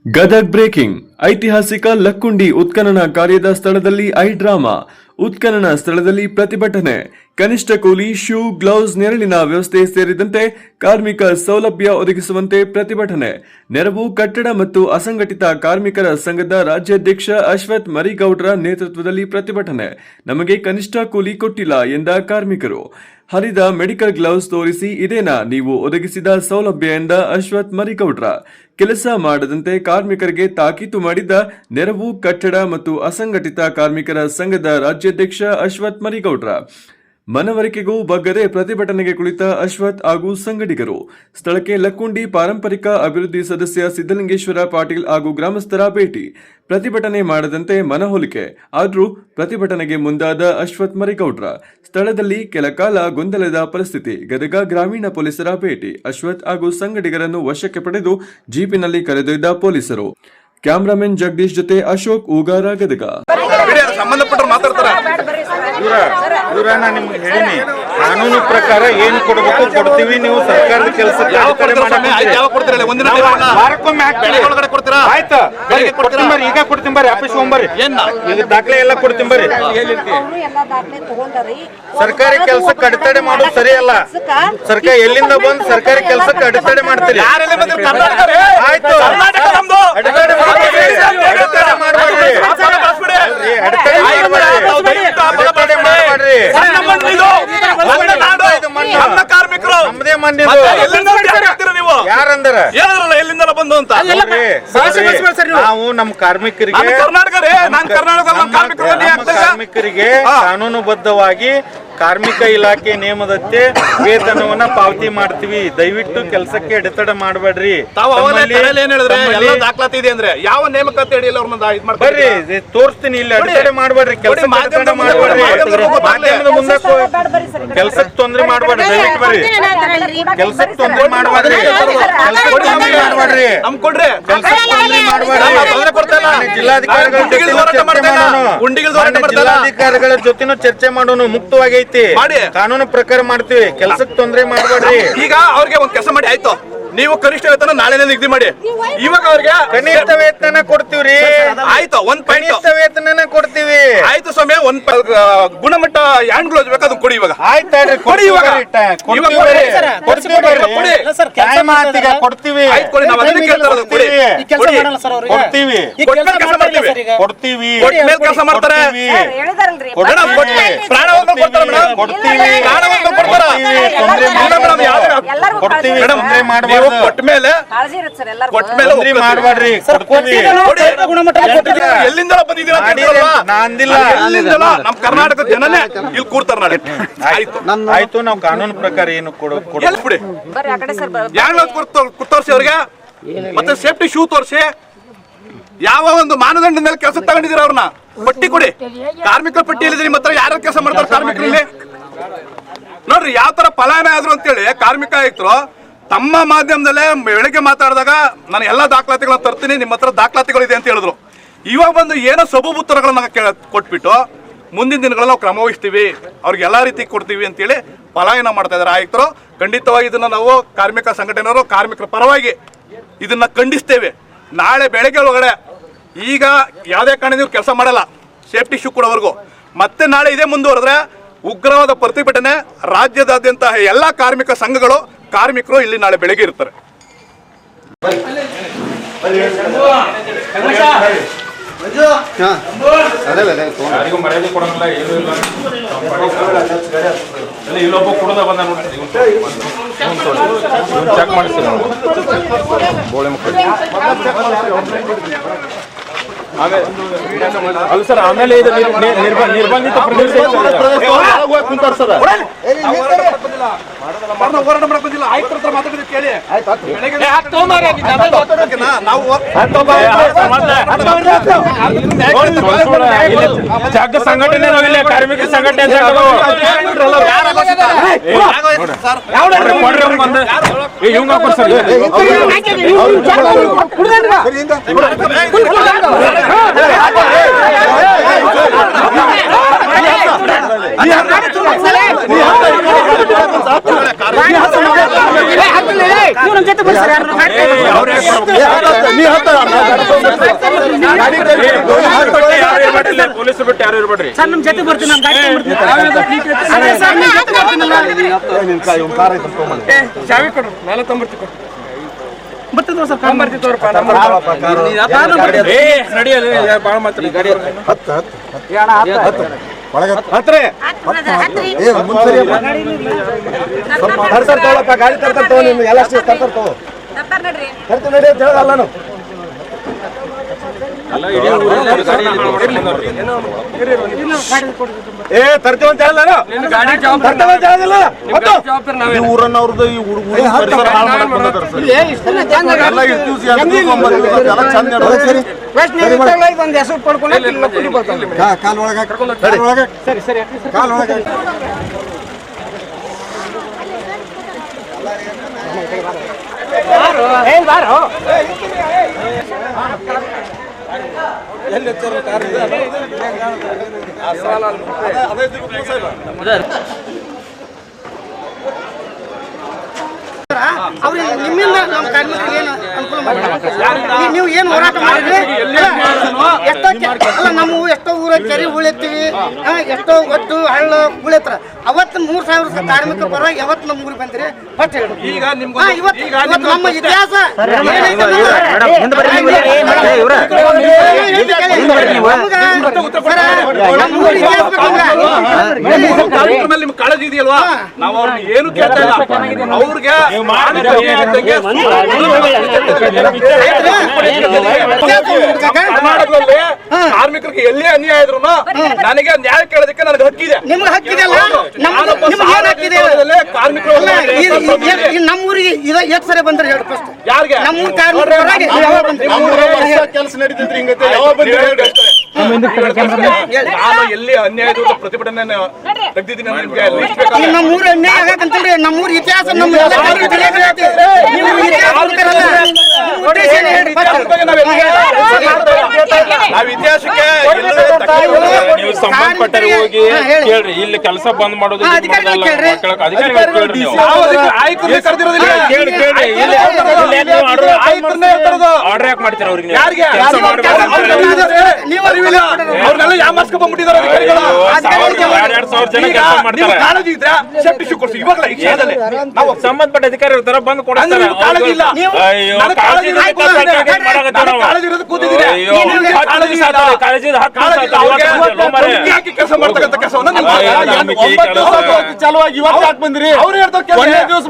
Gadag breaking ಐತಿಹಾಸಿಕ ಲಕ್ಕುಂಡಿ ಉತ್ಖನನ ಕಾರ್ಯದ ಸ್ಥಳದಲ್ಲಿ ಐ ಡ್ರಾಮಾ ಉತ್ಖನನ ಸ್ಥಳದಲ್ಲಿ ಪ್ರತಿಭಟನೆ ಕನಿಷ್ಠ ಕೂಲಿ ಶೂ ಗ್ಲೌಸ್ ನೆರಳಿನ ವ್ಯವಸ್ಥೆ ಸೇರಿದಂತೆ ಕಾರ್ಮಿಕ ಸೌಲಭ್ಯ ಒದಗಿಸುವಂತೆ ಪ್ರತಿಭಟನೆ ನೆರವು ಕಟ್ಟಡ ಮತ್ತು ಅಸಂಘಟಿತ ಕಾರ್ಮಿಕರ ಸಂಘದ ರಾಜ್ಯಾಧ್ಯಕ್ಷ ಅಶ್ವಥ್ ಮರಿಗೌಡ್ರ ನೇತೃತ್ವದಲ್ಲಿ ಪ್ರತಿಭಟನೆ ನಮಗೆ ಕನಿಷ್ಠ ಕೂಲಿ ಕೊಟ್ಟಿಲ್ಲ ಎಂದ ಕಾರ್ಮಿಕರು ಹರಿದ ಮೆಡಿಕಲ್ ಗ್ಲೌಸ್ ತೋರಿಸಿ ಇದೇನಾ ನೀವು ಒದಗಿಸಿದ ಸೌಲಭ್ಯ ಎಂದ ಅಶ್ವಥ್ ಮರಿಗೌಡ್ರ ಕೆಲಸ ಮಾಡದಂತೆ ಕಾರ್ಮಿಕರಿಗೆ ತಾಕೀತು ಮಾಡಿದ್ದ ನೆರವು ಕಟ್ಟಡ ಮತ್ತು ಅಸಂಘಟಿತ ಕಾರ್ಮಿಕರ ಸಂಘದ ರಾಜ್ಯಾಧ್ಯಕ್ಷ ಅಶ್ವಥ್ ಮರಿಗೌಡ್ರ ಮನವರಿಕೆಗೂ ಬಗ್ಗದೆ ಪ್ರತಿಭಟನೆಗೆ ಕುಳಿತ ಅಶ್ವಥ್ ಹಾಗೂ ಸಂಗಡಿಗರು ಸ್ಥಳಕ್ಕೆ ಲಕ್ಕುಂಡಿ ಪಾರಂಪರಿಕ ಅಭಿವೃದ್ಧಿ ಸದಸ್ಯ ಸಿದ್ದಲಿಂಗೇಶ್ವರ ಪಾಟೀಲ್ ಹಾಗೂ ಗ್ರಾಮಸ್ಥರ ಭೇಟಿ ಪ್ರತಿಭಟನೆ ಮಾಡದಂತೆ ಮನವೊಲಿಕೆ ಆದರೂ ಪ್ರತಿಭಟನೆಗೆ ಮುಂದಾದ ಅಶ್ವಥ್ ಮರಿಗೌಡ್ರ ಸ್ಥಳದಲ್ಲಿ ಕೆಲಕಾಲ ಗೊಂದಲದ ಪರಿಸ್ಥಿತಿ ಗದಗ ಗ್ರಾಮೀಣ ಪೊಲೀಸರ ಭೇಟಿ ಅಶ್ವಥ್ ಹಾಗೂ ಸಂಗಡಿಗರನ್ನು ವಶಕ್ಕೆ ಪಡೆದು ಜೀಪಿನಲ್ಲಿ ಕರೆದೊಯ್ದ ಪೊಲೀಸರು ಕ್ಯಾಮರಾಮನ್ ಜಗದೀಶ್ ಜೊತೆ ಅಶೋಕ್ ಉಗಾರ ಗದಗ ಸಂಬಂಧಪಟ್ಟರು ಮಾತಾಡ್ತಾರ ನಿಮ್ಗೆ ಹೇಳಿನಿ ಕಾನೂನು ಪ್ರಕಾರ ಏನು ಕೊಡಬೇಕು ಕೊಡ್ತೀವಿ ನೀವು ಸರ್ಕಾರದ ಕೆಲಸಕ್ಕೆ ಈಗ ಕೊಡ್ತೀನಿ ಬರ್ರಿ ಆಫೀಸ್ ಹೋಗ್ಬರ್ರಿ ಈಗ ದಾಖಲೆ ಎಲ್ಲ ಕೊಡ್ತೀನಿ ಬರ್ರಿ ಸರ್ಕಾರಿ ಕೆಲಸಕ್ಕೆ ಅಡೆತಡೆ ಮಾಡೋದು ಸರಿ ಅಲ್ಲ ಸರ್ಕಾರ ಎಲ್ಲಿಂದ ಬಂದು ಸರ್ಕಾರಿ ಕೆಲಸಕ್ಕೆ ಅಡೆತಡೆ ಮಾಡ್ತೀರಿ ಆಯ್ತು ಅಡೆತಡೆ ಎಲ್ಲಿಂದ ಬಂದು ಅಂತ ನಾವು ನಮ್ಮ ಕಾರ್ಮಿಕರಿಗೆ ಕಾನೂನುಬದ್ಧವಾಗಿ ಕಾರ್ಮಿಕ ಇಲಾಖೆ ನೇಮದಂತೆ ವೇತನವನ್ನ ಪಾವತಿ ಮಾಡ್ತೀವಿ ದಯವಿಟ್ಟು ಕೆಲಸಕ್ಕೆ ಅಡೆತಡೆ ಮಾಡಬೇಡ್ರಿ ದಾಖಲಾತಿ ಇದೆ ಅಂದ್ರೆ ಯಾವ ನೇಮಕಾತಿ ಬರ್ರಿ ತೋರಿಸ್ತೀನಿ ಇಲ್ಲಿ ಅಡೆತಡೆ ಮಾಡಬೇಡ್ರಿ ಕೆಲಸಕ್ಕೆ ಅಡೆತಡೆ ಮಾಡಬೇಡ್ರಿ ಮಾಧ್ಯಮದ ಮುಂದೆ ಕೆಲಸಕ್ಕೆ ತೊಂದರೆ ಮಾಡಬೇಡ್ರಿ ದಯವಿಟ್ಟು ಬರ್ರಿ ಕೆಲಸಕ್ಕೆ ತೊಂದರೆ ಮಾಡಬೇಡ್ರಿ ಜಿಲ್ಲಾಧಿಕಾರಿಗಳ ಜೊತೆನೂ ಚರ್ಚೆ ಮಾಡೋಣ ಮುಕ್ತವಾಗಿ ಕಾನೂನು ಪ್ರಕಾರ ಮಾಡ್ತೀವಿ ಕೆಲಸಕ್ಕೆ ತೊಂದರೆ ಮಾಡಬೇಡ್ರಿ ಈಗ ಅವ್ರಿಗೆ ಒಂದ್ ಕೆಲಸ ಮಾಡಿ ಆಯ್ತು ನೀವು ಕನಿಷ್ಠ ವೇತನ ನಾಳೆ ನಿಗದಿ ಮಾಡಿ ಇವಾಗ ಅವ್ರಿಗೆ ಕನಿಷ್ಠ ವೇತನ ಕೊಡ್ತೀವ್ರಿ ಆಯ್ತು ಒಂದ್ ಕನಿಷ್ಠ ವೇತನ ಕೊಡ್ತೀವಿ ಆಯ್ತು ಸ್ವಾಮಿ ಒಂದ್ ಗುಣಮಟ್ಟ ಹ್ಯಾಂಡ್ ಗ್ಲೌಸ್ ಬೇಕಾದ್ ಕೊಡಿ ಇವಾಗ ಆಯ್ತು ಕೊಡಿ ಇವಾಗ ಕೊಡ್ತೀವಿ ಕೊಡ್ತೀವಿ ಕೆಲಸ ಮಾಡ್ತಾರೆ ಕೊಟ್ಟ ಮೇಲೆ ಮಾಡಬೇಡ್ರಿ ಎಲ್ಲಿಂದ ಬಂದಿದ್ದೀರಾ ನಮ್ ಕರ್ನಾಟಕ ಜನನೇ ಇಲ್ಲಿ ಕೂರ್ತಾರ ನಾಳೆ ಆಯ್ತು ನಾವು ಕಾನೂನು ಪ್ರಕಾರ ಏನು ಕೊಡಿ ತೋರಿಸಿ ಅವ್ರಿಗೆ ಮತ್ತೆ ಸೇಫ್ಟಿ ಶೂ ತೋರಿಸಿ ಯಾವ ಒಂದು ಮಾನದಂಡದ ಮೇಲೆ ಕೆಲಸ ತಗೊಂಡಿದ್ದೀರ ಅವ್ರನ್ನ ಪಟ್ಟಿ ಕೊಡಿ ಕಾರ್ಮಿಕರ ಪಟ್ಟಿಯಲ್ಲಿದ್ದೀರಿ ಮಾತ್ರ ಯಾರು ಕೆಲಸ ಮಾಡ್ತಾರೆ ಕಾರ್ಮಿಕರಲ್ಲಿ ನೋಡ್ರಿ ಯಾವ ತರ ಪಲಾಯನ ಆದ್ರು ಅಂತೇಳಿ ಕಾರ್ಮಿಕ ಆಯುಕ್ತರು ತಮ್ಮ ಮಾಧ್ಯಮದಲ್ಲೇ ಬೆಳಗ್ಗೆ ಮಾತಾಡಿದಾಗ ನಾನು ಎಲ್ಲಾ ದಾಖಲಾತಿಗಳನ್ನ ತರ್ತೀನಿ ನಿಮ್ಮ ಹತ್ರ ದಾಖಲಾತಿಗಳಿದೆ ಅಂತ ಹೇಳಿದ್ರು ಇವಾಗ ಬಂದು ಏನೋ ಸಬೂಬು ಉತ್ತರಗಳನ್ನ ಕೊಟ್ಬಿಟ್ಟು ಮುಂದಿನ ದಿನಗಳಲ್ಲಿ ನಾವು ಕ್ರಮ ವಹಿಸ್ತೀವಿ ಅವ್ರಿಗೆ ಎಲ್ಲಾ ರೀತಿ ಕೊಡ್ತೀವಿ ಅಂತೇಳಿ ಪಲಾಯನ ಮಾಡ್ತಾ ಇದಾರೆ ಆಯುಕ್ತರು ಖಂಡಿತವಾಗಿ ಇದನ್ನ ನಾವು ಕಾರ್ಮಿಕ ಸಂಘಟನೆಯವರು ಕಾರ್ಮಿಕರ ಪರವಾಗಿ ಇದನ್ನ ಖಂಡಿಸ್ತೇವೆ ನಾಳೆ ಬೆಳಗ್ಗೆ ಒಳಗಡೆ ಈಗ ಯಾವುದೇ ಕಾರಣ ನೀವು ಕೆಲಸ ಮಾಡಲ್ಲ ಸೇಫ್ಟಿ ಶೂ ಕೊಡೋವರೆಗೂ ಮತ್ತೆ ನಾಳೆ ಇದೇ ಮುಂದುವರೆದ್ರೆ ಉಗ್ರವಾದ ಪ್ರತಿಭಟನೆ ರಾಜ್ಯದಾದ್ಯಂತ ಎಲ್ಲಾ ಕಾರ್ಮಿಕ ಸಂಘಗಳು ಕಾರ್ಮಿಕರು ಇಲ್ಲಿ ನಾಳೆ ಬೆಳಗ್ಗೆ ಇರ್ತಾರೆ ಇಲ್ಲೊಬ್ಬ ಕುಡದ ಬಂದ ಚೆಕ್ ಮಾಡಿಸ್ತೀವಿ ಬೋಳೆ ಮಕ್ಕಳು ಅಲ್ಲ ಸರ್ ಆಮೇಲೆ ಇದು ನಿರ್ಬಂಧಿತ ಪ್ರದೇಶ ಹೋರಾಟ ಮಾಡಕ್ ಬಂದಿಲ್ಲ ಆಯ್ತು ಹತ್ರ ಮಾತಾಡಿದ್ರೆ ಕೇಳಿ ಜಾಗ ಸಂಘಟನೆ ನಾವಿಲ್ಲ ಕಾರ್ಮಿಕ ಸಂಘಟನೆ ಇವಂಗ ಸರ್ ನೀವು ನಮ್ಮ ಜೊತೆ ಬರ್ರಿ ಸರ್ ಪೊಲೀಸರು ಬಿಟ್ಟು ಯಾರು ಇರ್ಬೇಡ್ರಿ. ಸರ್ ನಮ್ಮ ಜೊತೆ ಬರ್ತೀನಿ, ನಮ್ಮ ಗಾಡಿ ಚಾವಿ ಕೊಡ್ರಿ, ಮೇಲೆ ತೊಂಬರ್ತೀವಿ ಬರ್ತಿದ್ವ ಸರ್ ನಡಿಯಲ್ಲಿ ಬಾಳ ಮಾತ್ರ ಗಾಡಿ ತರ್ತಾರ ಎಲ್ಲ ನಡಿ ಅಂತ ಹೇಳಲ್ಲ. ತರ್ತೀವಿ ಅಂತ ಹೇಳಲ್ಲ, ಊರನ್ನವ್ರದ್ದು ಈ ಹುಡುಗರು ಹೆಸರು ಪಡ್ಕೊಂಡು ಅವ್ರಿಗೆ ನಿಮ್ಮಿಂದ ನಮ್ಮ ಕಾರ್ಮಿಕರಿಗೆ ಏನು ಅನುಕೂಲ ಮಾಡಿ ನೀವು ಏನು ಹೋರಾಟ ಮಾಡಿದ್ರಿ ಅಲ್ಲ ನಮ್ಮ ಎಷ್ಟೋ ಊರ ಕೆರೆ ಉಳಿತೀವಿ, ಎಷ್ಟೋ ಒಟ್ಟು ಹಳ್ಳ ಉಳಿತ್ರ ಅವತ್ತು 3,000 ಕಾರ್ಮಿಕರ ಪರವಾಗಿ ಯಾವತ್ತು ನಮ್ಮ ಊರಿಗೆ ಬಂದ್ರಿ ಫಸ್ಟ್ ಹೇಳಿ. ಇವತ್ತು ನಮ್ಮ ಇತಿಹಾಸ ನಿಮ್ ಕಾಳಜಿ ಇದೆಯಲ್ವಾ, ನಾವು ಅವ್ರನ್ನ ಏನು ಕೇಳ್ತಾ ಇಲ್ಲ. ಅವ್ರಿಗೆ ಕರ್ನಾಟಕದಲ್ಲಿ ಕಾರ್ಮಿಕರಿಗೆ ಎಲ್ಲೇ ಅನ್ಯಾಯ ಇದ್ರು ನನಗೆ ನ್ಯಾಯ ಕೇಳೋದಕ್ಕೆ ನನಗೆ ಹಕ್ಕಿದೆ. ನಿಮ್ಗೆ ಹಕ್ಕಿದೆಲ್ಲ ಕಾರ್ಮಿಕರು ನಮ್ಮೂರಿಗೆ ಎಷ್ಟು ಸರಿ ಬಂದ್ರೆ ಹೇಳಿ ಫಸ್ಟ್ ಯಾರಿಗೆ ನಮ್ಮೂರು ಕಾರ್ಮಿಕರಾಗಿ ಕೆಲಸ ನಡೀತಿದ್ರಿ ಹಿಂಗೈತೆ ಯಾವ ಬಂದ್ರೆ ನಾನು ಎಲ್ಲಿ ಅನ್ಯಾಯ ಪ್ರತಿಭಟನೆ ತೆಗ್ದಿದ್ದೀನಿ ನಿಮ್ಗೆ ನಮ್ಮೂರು ಅನ್ಯಾಯ ಆಗತ್ತಂತಲ್ರಿ, ನಮ್ಮೂರು ಇತಿಹಾಸ ನಮ್ಮ ನಾವ್ ಇತಿಹಾಸಕ್ಕೆ ನೀವು ಸಂಬಂಧಪಟ್ಟರೆ ಹೋಗಿ ಕೇಳ್ರಿ, ಇಲ್ಲಿ ಕೆಲಸ ಬಂದ್ ಮಾಡೋದು ಆರ್ಡರ್ ಯಾಕೆ ಮಾಡ್ತೀರ ಅವ್ರಿಗೆ? ಅವ್ರನ್ನೆಲ್ಲ ಯಾಮಾರ್ಸ್ಕೊಂಡ್ ಬಂದ್ಬಿಟ್ಟಿದ್ದಾರೆ ಅಧಿಕಾರಿಗಳು. 2,000 ಜನ ಕೆಲಸ ಮಾಡ್ತಾರೆ. ಕಾಳಜಿ ಇದ್ರೆ ಸೇಫ್ಟಿ ಶೂ ಕೊಡ್ಸಿ ಇವಾಗಲ ಈ ಕ್ಷೇತ್ರದಲ್ಲಿ ನಾವು ಸಂಬಂಧಪಟ್ಟ ಅಧಿಕಾರಿ ಇರ್ತಾರ ಬಂದು ಕೊಡ್ತಾರೆ. ಕಾಳಜಿ ಇಲ್ಲ. ಅಯ್ಯೋ ಕಾಳಜಿ ಇರೋದು ಕೂತಿದ್ದೀರಿ. ಹಾಕಿ ಕೆಲಸ ಮಾಡ್ತಕ್ಕಂಥ ಕೆಲಸವನ್ನ ಚಲುವಾಗಿ ಇವತ್ತು ಯಾಕೆ ಬಂದ್ರಿ? ಅವ್ರು ಹೇಳ್ತಾರೆ ದಿವಸ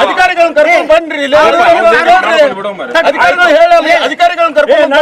ಅಧಿಕಾರಿಗಳನ್ನ ಕರ್ಕೊಂಡು ಬನ್ರಿ. ಅಧಿಕಾರಿಗಳು ಹೇಳಲ್ಲ, ಅಧಿಕಾರಿಗಳನ್ನ ಕರ್ಕೊಂಡು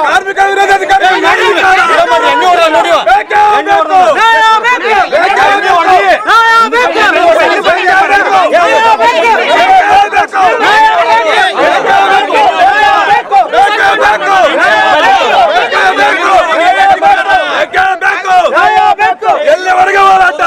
ಕಾರ್ಮಿಕ ವಿರೋಧ ಎಲ್ಲಿವರೆಗೆ ಹೋರಾಟ